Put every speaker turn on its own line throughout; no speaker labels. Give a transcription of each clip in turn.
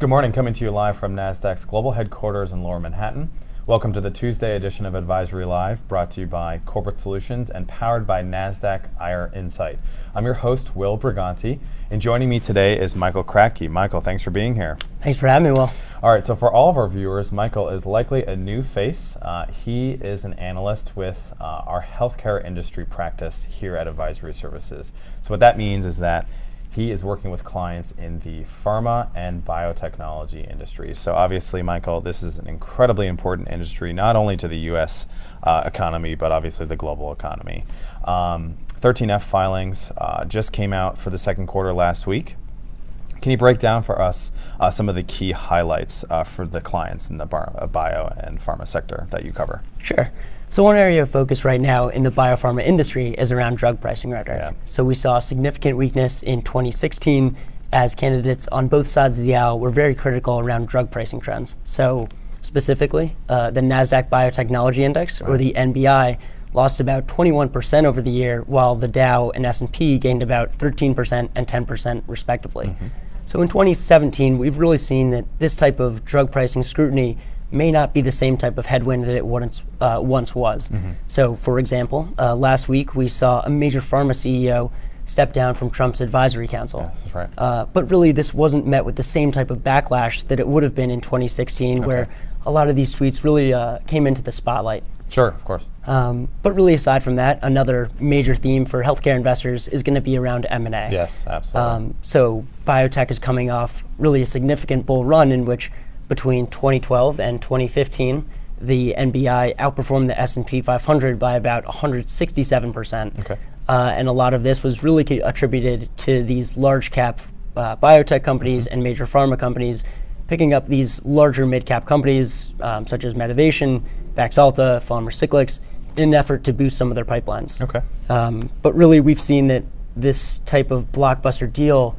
Good morning, coming to you live from Nasdaq's global headquarters in Lower Manhattan. Welcome to the Tuesday edition of Advisory Live, brought to you by Corporate Solutions and powered by Nasdaq IR Insight. I'm your host, Will Briganti, and joining me today is Michael Kratky. Michael, thanks for being here.
Thanks for having me, Will.
All right, so for all of our viewers, Michael is likely a new face. He is an analyst with our healthcare industry practice here at Advisory Services. So what that means is that he is working with clients in the pharma and biotechnology industries. So obviously, Michael, this is an incredibly important industry, not only to the U.S. Economy, but obviously the global economy. 13F filings just came out for the second quarter last week. Can you break down for us some of the key highlights for the clients in the bio and pharma sector that you cover?
Sure. So one area of focus right now in the biopharma industry is around drug pricing rhetoric.
Yeah.
So we saw significant weakness in 2016 as candidates on both sides of the aisle were very critical around drug pricing trends. So specifically, the Nasdaq Biotechnology Index, or the NBI, lost about 21% over the year, while the Dow and S&P gained about 13% and 10% respectively.
Mm-hmm.
So in 2017, we've really seen that this type of drug pricing scrutiny may not be the same type of headwind that it once was.
Mm-hmm.
So, for example, last week we saw a major pharma CEO step down from Trump's advisory council.
Yes, that's right.
But really, this wasn't met with the same type of backlash that it would have been in 2016, where a lot of these tweets really came into the spotlight.
Sure, of course.
But really, aside from that, another major theme for healthcare investors is going to be around M&A.
Yes, absolutely.
So biotech is coming off really a significant bull run in which between 2012 and 2015, the NBI outperformed the S&P 500 by about 167%.
Okay.
And a lot of this was really attributed to these large cap biotech companies and major pharma companies picking up these larger mid-cap companies such as Medivation, Baxalta, Pharmacyclics, in an effort to boost some of their pipelines.
Okay.
But really, we've seen that this type of blockbuster deal,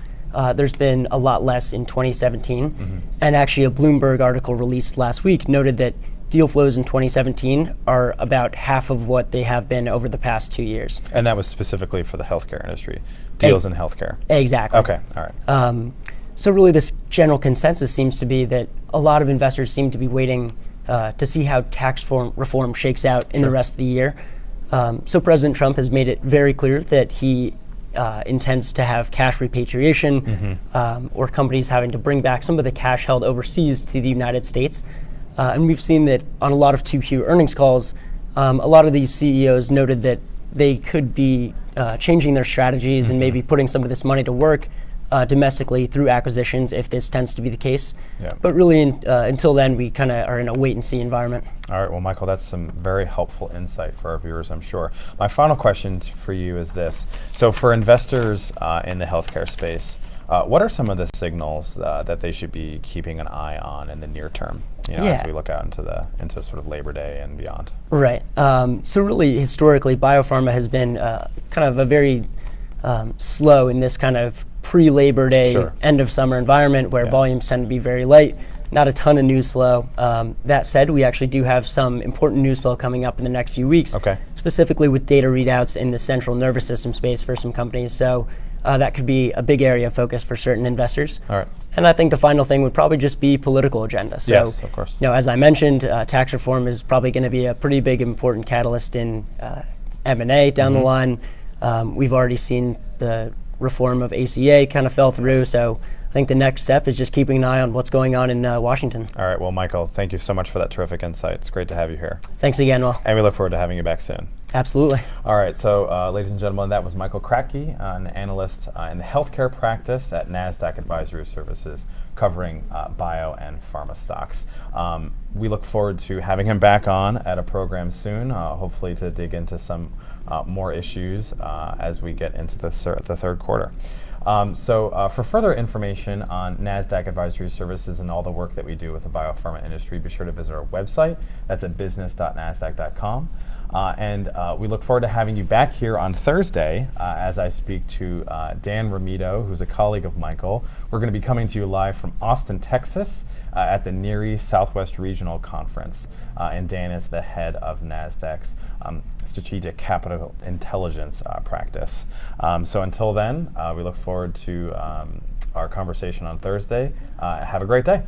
there's been a lot less in 2017.
Mm-hmm.
And actually, a Bloomberg article released last week noted that deal flows in 2017 are about half of what they have been over the past 2 years.
And that was specifically for the healthcare industry, deals in healthcare.
Exactly.
Okay, all right.
So really, this general consensus seems to be that a lot of investors seem to be waiting to see how tax reform shakes out in the rest of the year. So President Trump has made it very clear that he intends to have cash repatriation, or companies having to bring back some of the cash held overseas to the United States. And we've seen that on a lot of 2Q earnings calls, a lot of these CEOs noted that they could be changing their strategies and maybe putting some of this money to work domestically through acquisitions if this tends to be the case.
Yeah.
But really, until then, we kind of are in a wait-and-see environment.
All right, well, Michael, that's some very helpful insight for our viewers, I'm sure. My final question for you is this. So for investors in the healthcare space, what are some of the signals that they should be keeping an eye on in the near term, as we look out into sort of Labor Day and beyond?
Right. So really, historically, biopharma has been kind of a very slow in this kind of pre-Labor Day, end of summer environment where volumes tend to be very light, not a ton of news flow. That said, we actually do have some important news flow coming up in the next few weeks, specifically with data readouts in the central nervous system space for some companies. So that could be a big area of focus for certain investors.
All right.
And I think the final thing would probably just be political agenda. So,
yes, of course.
As I mentioned, tax reform is probably going to be a pretty big, important catalyst in M&A down the line. We've already seen the reform of ACA kind of fell through, so I think the next step is just keeping an eye on what's going on in Washington.
All right, well, Michael, thank you so much for that terrific insight. It's great to have you here.
Thanks again, Will.
And we look forward to having you back soon.
Absolutely.
All right, so ladies and gentlemen, that was Michael Kratky, an analyst in the healthcare practice at Nasdaq Advisory Services, covering bio and pharma stocks. We look forward to having him back on at a program soon, hopefully to dig into some more issues as we get into the third quarter. For further information on Nasdaq Advisory Services and all the work that we do with the biopharma industry, be sure to visit our website. That's at business.nasdaq.com. And we look forward to having you back here on Thursday as I speak to Dan Ramito, who's a colleague of Michael. We're going to be coming to you live from Austin, Texas at the NERI Southwest Regional Conference. And Dan is the head of Nasdaq's Strategic Capital Intelligence practice. So until then, we look forward to our conversation on Thursday. Have a great day.